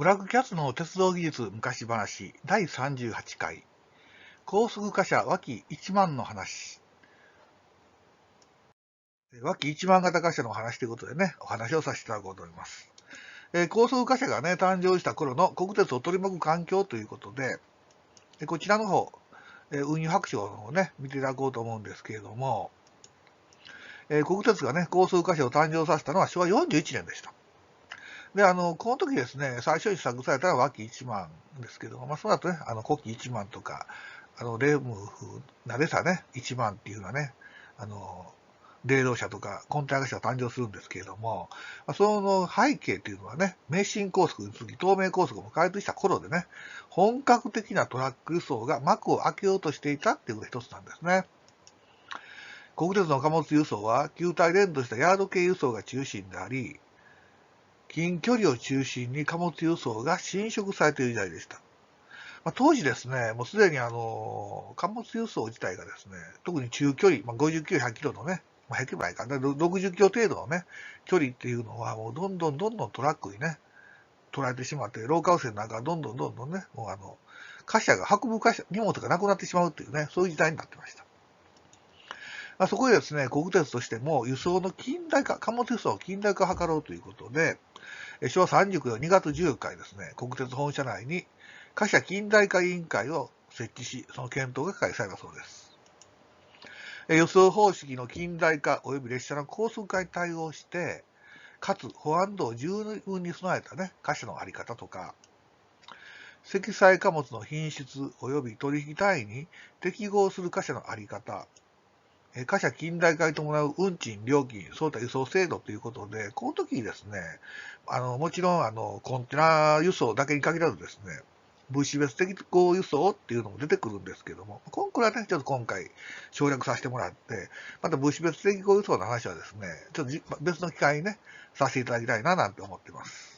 ブラックキャッツの鉄道技術昔話第38回高速貨車脇1万の話。脇1万型貨車の話ということでね、お話をさせていただこうと思います。高速貨車がね、誕生した頃の国鉄を取り巻く環境ということで、こちらの方、運輸白書の方をね、見ていただこうと思うんですけれども、国鉄がね、高速貨車を誕生させたのは昭和41年でした。で、この時ですね、最初に試作されたのは脇1万ですけども、その後ね、国旗1万とか、レムフ、なでさね、1万っていうのはね、霊道車とかコンテナ貨車が誕生するんですけれども、その背景というのはね、名神高速に次ぎ東名高速も開通した頃でね、本格的なトラック輸送が幕を開けようとしていたっていうのが一つなんですね。国鉄の貨物輸送は球体連動したヤード系輸送が中心であり、近距離を中心に貨物輸送が侵食されている時代でした。当時ですね、もうすでに貨物輸送自体がですね、特に中距離、50キロ、100キロのね、100キロないかな、60キロ程度のね、距離っていうのは、もうどんどんトラックにね、取られてしまって、ローカル線なんかどんどんね、もう貨車が運ぶ荷物がなくなってしまうっていうね、そういう時代になってました。そこでですね、国鉄としても輸送の近代化、貨物輸送の近代化を図ろうということで、昭和39年2月14日にですね、国鉄本社内に貨車近代化委員会を設置し、その検討が開催されたそうです。輸送方式の近代化及び列車の高速化に対応して、かつ保安度を十分に備えたね、貨車のあり方とか、積載貨物の品質及び取引単位に適合する貨車のあり方、貨車近代化に伴う運賃、料金、そういった輸送制度ということで、この時にですね、もちろんコンテナ輸送だけに限らずですね、物資別適合輸送っていうのも出てくるんですけども、これはね、ちょっと今回省略させてもらって、また物資別適合輸送の話はですね、ちょっと別の機会にね、させていただきたいななんて思っています。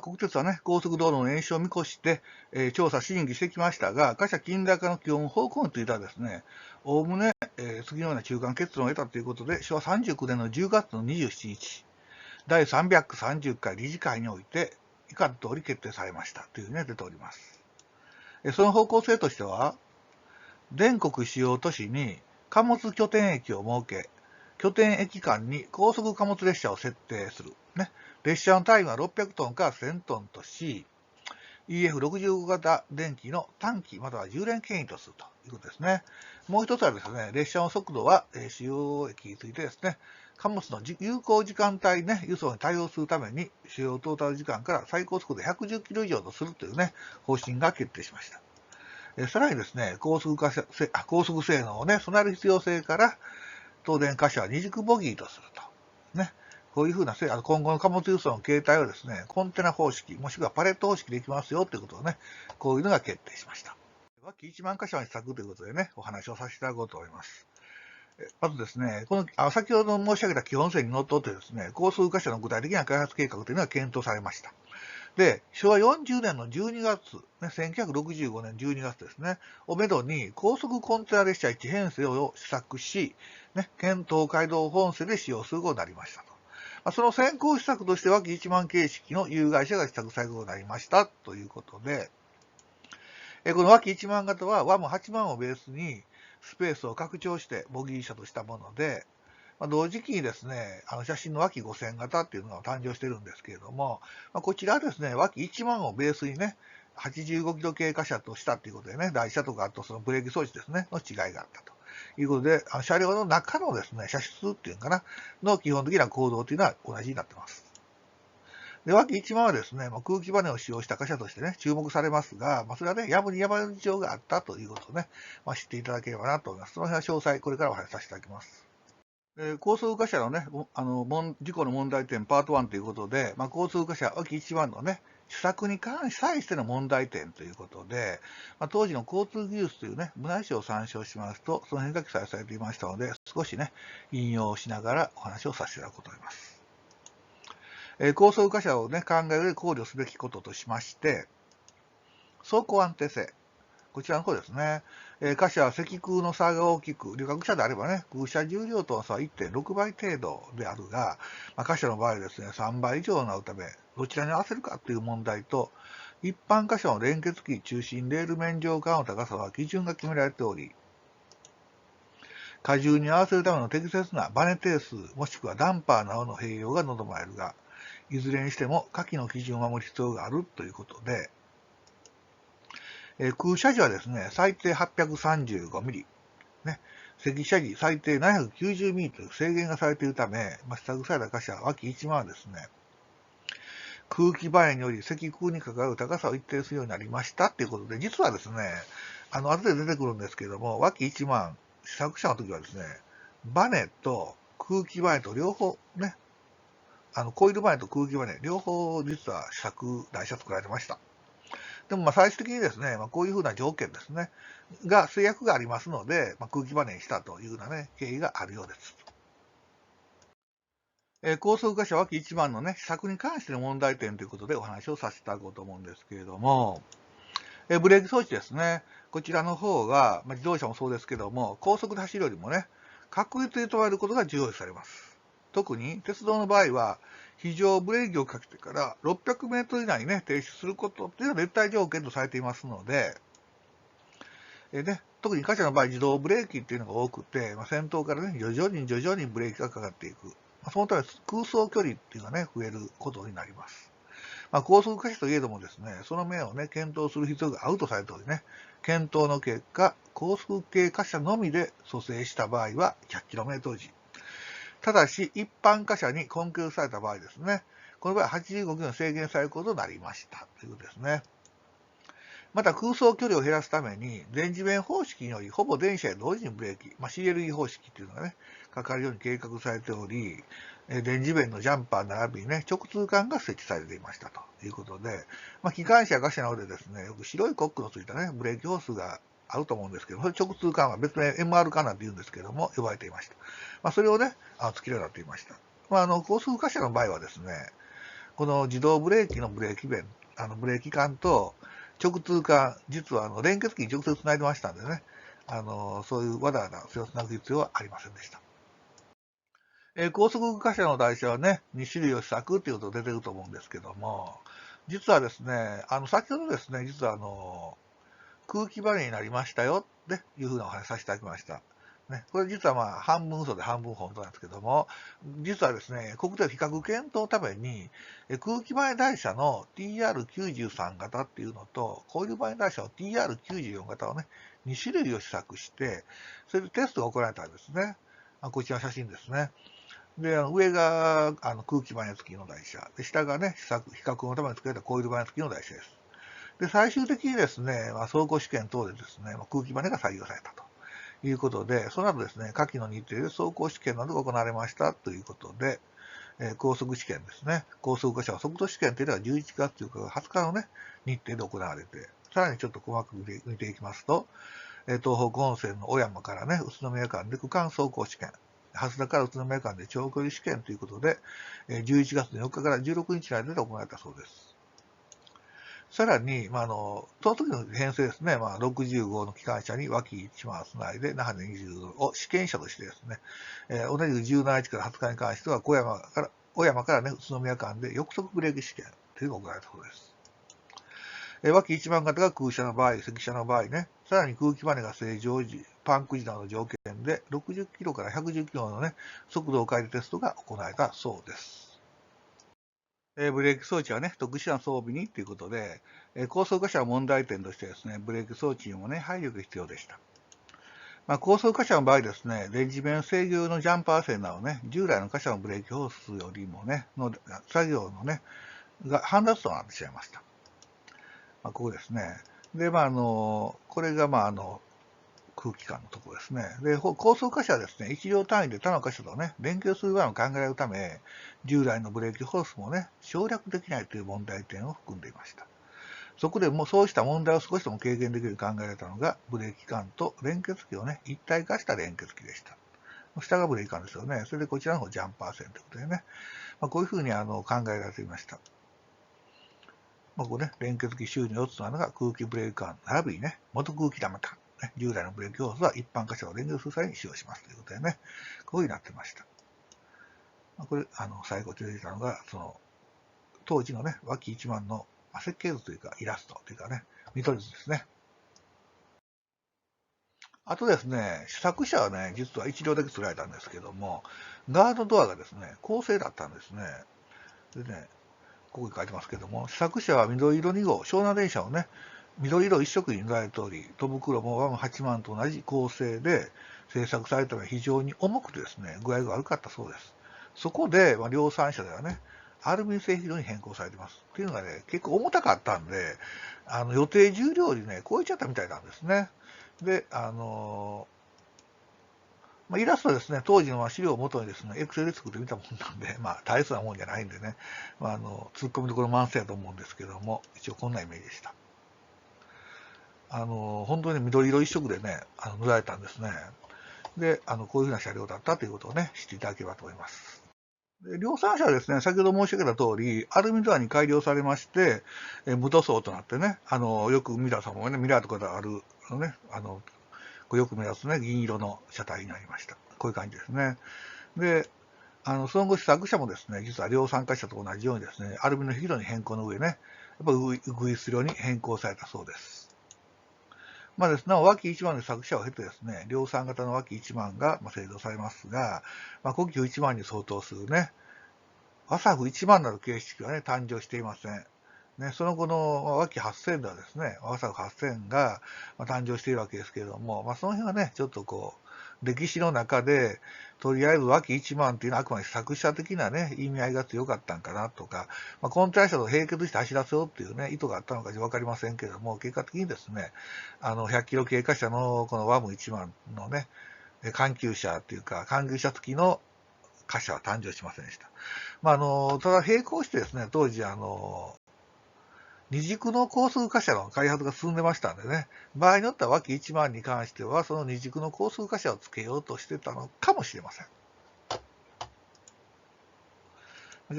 国鉄はね、高速道路の延伸を見越して、調査、審議してきましたが、貨車近代化の基本方向についてはですね、おおむね、次のような中間結論を得たということで、昭和39年の10月の27日、第330回理事会において、以下の通り決定されましたというふうに出ております。その方向性としては、全国主要都市に貨物拠点駅を設け、拠点駅間に高速貨物列車を設定する。ね、列車の単位は600トンから1000トンとし、EF65 型電気の短期または充電牽引とするということですね。もう一つはですね、列車の速度は主要駅についてですね、貨物の有効時間帯ね、輸送に対応するために、主要トータル時間から最高速度110キロ以上とするというね、方針が決定しました。さらにですね、高速性能をね、備える必要性から、東電貨車は二軸ボギーとすると。ね。こういうふうな、今後の貨物輸送の形態をですね、コンテナ方式、もしくはパレット方式でいきますよということをね、こういうのが決定しました。脇1万貨車の施策ということでね、お話をさせていただこうと思います。まずですね、先ほど申し上げた基本線にのっとってですね、高速貨車の具体的な開発計画というのが検討されました。で、昭和40年の12月、ね、1965年12月ですね、をめどに高速コンテナ列車1編成を試作し、ね、県東海道本線で使用することになりましたと。その先行施策として脇1万形式の有害車が試作されることになりましたということで、この脇1万型はワム8万をベースにスペースを拡張してボギー車としたもので、同時期にですね、写真の脇5000型っていうのが誕生してるんですけれども、こちらはですね、脇1万をベースにね、85キロ系貨車としたっていうことでね、台車とかあとそのブレーキ装置ですね、の違いがあったということで、車両の中のですね、車室っていうのかな、の基本的な構造というのは同じになってます。で、脇1万はですね、空気バネを使用した貨車としてね、注目されますが、それはね、やむにやまれる事情があったということをね、知っていただければなと思います。その辺は詳細、これからお話しさせていただきます。高速貨車のね、事故の問題点パート1ということで、高速貨車脇1番のね、施策に関しての問題点ということで、当時の交通技術というね、文内書を参照しますと、その辺が記載されていましたので、少しね、引用しながらお話をさせていただこうと思います。高速貨車をね、考える上で考慮すべきこととしまして、走行安定性。こちらの方ですね。貨車は積空の差が大きく、旅客車であればね、空車重量との差は 1.6 倍程度であるが、貨車の場合はですね、3倍以上になるため、どちらに合わせるかという問題と、一般貨車の連結機中心レール面上側の高さは基準が決められており、荷重に合わせるための適切なバネ定数、もしくはダンパーなどの併用が望まれるが、いずれにしても下記の基準を守る必要があるということで、空車時はですね、最低835ミリ、ね、積車時最低790ミリという制限がされているため、施策された貨車脇1万はですね、空気バネにより積空に関わる高さを一定するようになりましたということで、実はですね、後で出てくるんですけれども、脇1万、試作車の時はですね、バネと空気バネと両方ね、コイルバネと空気バネ、両方実は試作台車作られてました。でも最終的にですね、こういうふうな条件ですね、制約がありますので、空気バネにしたというようなね、経緯があるようです。高速貨車脇1番のね、試作に関しての問題点ということでお話をさせていただこうと思うんですけれども、ブレーキ装置ですね。こちらの方が、自動車もそうですけども、高速で走るよりもね、確実に止まることが重要視されます。特に鉄道の場合は、非常ブレーキをかけてから600メートル以内にね、停止することっていうのが絶対条件とされていますので、特に貨車の場合、自動ブレーキっていうのが多くて、先頭からね、徐々にブレーキがかかっていく。そのため空想距離っていうのがね、増えることになります。高速貨車といえどもですね、その面をね、検討する必要があるとされておりね、検討の結果、高速系貨車のみで蘇生した場合は 100km 時。ただし、一般貨車にコンクールされた場合ですね、この場合は85キロに制限されることになりましたということですね。また空想距離を減らすために、電磁弁方式によりほぼ電車へ同時にブレーキ、CLE 方式っていうのがね、かかるように計画されており、電磁弁のジャンパー並びにね、直通管が設置されていましたということで、機関車や貨車などでですね、よく白いコックのついたね、ブレーキホースがあると思うんですけど、それ直通管は別名 MR 管なんて言うんですけども、呼ばれていました。それをね、つけるようになっていました。高速貨車の場合はですね、この自動ブレーキのブレーキ弁、ブレーキ管と直通管、実は連結機に直接つないでましたんでね、そういうわざわざそれをつなぐ必要はありませんでした。高速貨車の台車はね、2種類を試作っていうことで出てると思うんですけども、実はですね、先ほどですね、実は空気バネになりましたよっていうふうなお話させていただきました。ね、これ実は半分嘘で半分本当なんですけども、実はですね、国で比較検討のために、空気バネ台車の TR93 型っていうのと、コイルバネ台車の TR94 型をね、2種類を試作して、それでテストが行われたんですね。こちらの写真ですね。で、上が空気バネ付きの台車。で、下がね、比較のために作られたコイルバネ付きの台車です。で、最終的にですね、走行試験等でですね、空気バネが採用されたということで、その後ですね、下記の日程で走行試験などが行われましたということで、高速試験ですね、高速貨車速度試験というのが11月というか20日のね、日程で行われて、さらにちょっと細かく見ていきますと、東北本線の小山からね、宇都宮間で区間走行試験、蓮田から宇都宮間で長距離試験ということで、11月の4日から16日の間で行われたそうです。さらに、その時の編成ですね、65の機関車に脇1万つないで、那覇で20を試験車としてですね、同じく17日から20日に関しては、小山からね、宇都宮間で翼速ブレーキ試験というのが行われたそうです。脇1番型が空車の場合、積車の場合ね、さらに空気バネが正常時、パンク時などの条件で60キロから110キロのね、速度を変えるテストが行われたそうです。ブレーキ装置はね、特殊な装備にということで、高速貨車は問題点としてですね、ブレーキ装置にもね、配慮が必要でした。高速貨車の場合ですね、電磁弁制御用のジャンパー線などね、従来の貨車のブレーキホースよりもね、作業のね、が煩雑となってしまいました。ここですね。で、これが、空気感のところですね。で、高速貨車はですね、1両単位で他の貨車とね、連携する場合も考えられるため、従来のブレーキホースもね、省略できないという問題点を含んでいました。そこでもうそうした問題を少しでも軽減できると考えられたのが、ブレーキ管と連結機をね、一体化した連結機でした。下がブレーキ管ですよね。それでこちらの方ジャンパー線ということでね、こういうふうに考えられていました。ここね、連結器収入4つなのが空気ブレーキ管並びにね、元空気玉管。従来のブレーキホースは一般箇所を連結する際に使用しますということでね、こういうふうになってました。これ、最後出てきたのが、当時のね、脇一万の設計図というか、イラストというかね、見取り図ですね。あとですね、試作車はね、実は1両だけ作られたんですけども、ガードドアがですね、鋼製だったんですね。でね、ここに書いてますけども、試作車は緑色2号、湘南電車をね、緑色一色に塗られており、戸袋もワム8万と同じ鋼製で製作されたのが非常に重くてですね、具合が悪かったそうです。そこで、量産車ではね、アルミ製品に変更されてます。っていうのがね、結構重たかったんで、予定重量にね、超えちゃったみたいなんですね。で、イラストはですね、当時の資料を元にですね、エクセルで作ってみたもんなんで、大切なもんじゃないんでね、突っ込みどころ満載だと思うんですけども、一応こんなイメージでした。本当に緑色一色でね、塗られたんですね。で、こういうふうな車両だったということをね、知っていただければと思います。で量産車はですね、先ほど申し上げた通り、アルミドアに改良されまして、無塗装となってね、よくミラーさんもね、ミラーとかである、ね、よく目立つね、銀色の車体になりました。こういう感じですね。で、その後、試作車もですね、実は量産化車と同じようにですね、アルミの色に変更の上ね、やっぱウグイス色に変更されたそうです。ですね、脇1万の作車を経てですね、量産型の脇1万が製造されますが、呼吸1万に相当するね、ワサフ1万なる形式はね、誕生していません。ね、その後の脇8000ではですね、ワサフ8000が誕生しているわけですけれども、その辺はね、ちょっと歴史の中で、とりあえず脇1万っていうのはあくまで作者的なね、意味合いが強かったんかなとか、コントラ車と並結して走らせようっていうね、意図があったのかわかりませんけれども、結果的にですね、100キロ経過車のこのワム1万のね、環球車っていうか、環球車付きの貨車は誕生しませんでした。ただ並行してですね、当時、二軸の高速貨車の開発が進んでましたんでね、場合によっては脇1万に関しては、その二軸の高速貨車をつけようとしてたのかもしれません。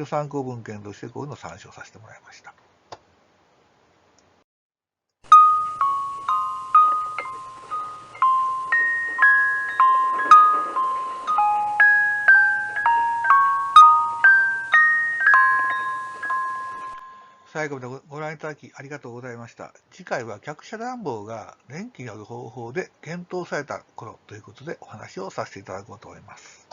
参考文献としてこういうのを参照させてもらいました。最後までご覧いただきありがとうございました。次回は客車暖房が電気による方法で検討された頃ということでお話をさせていただこうと思います。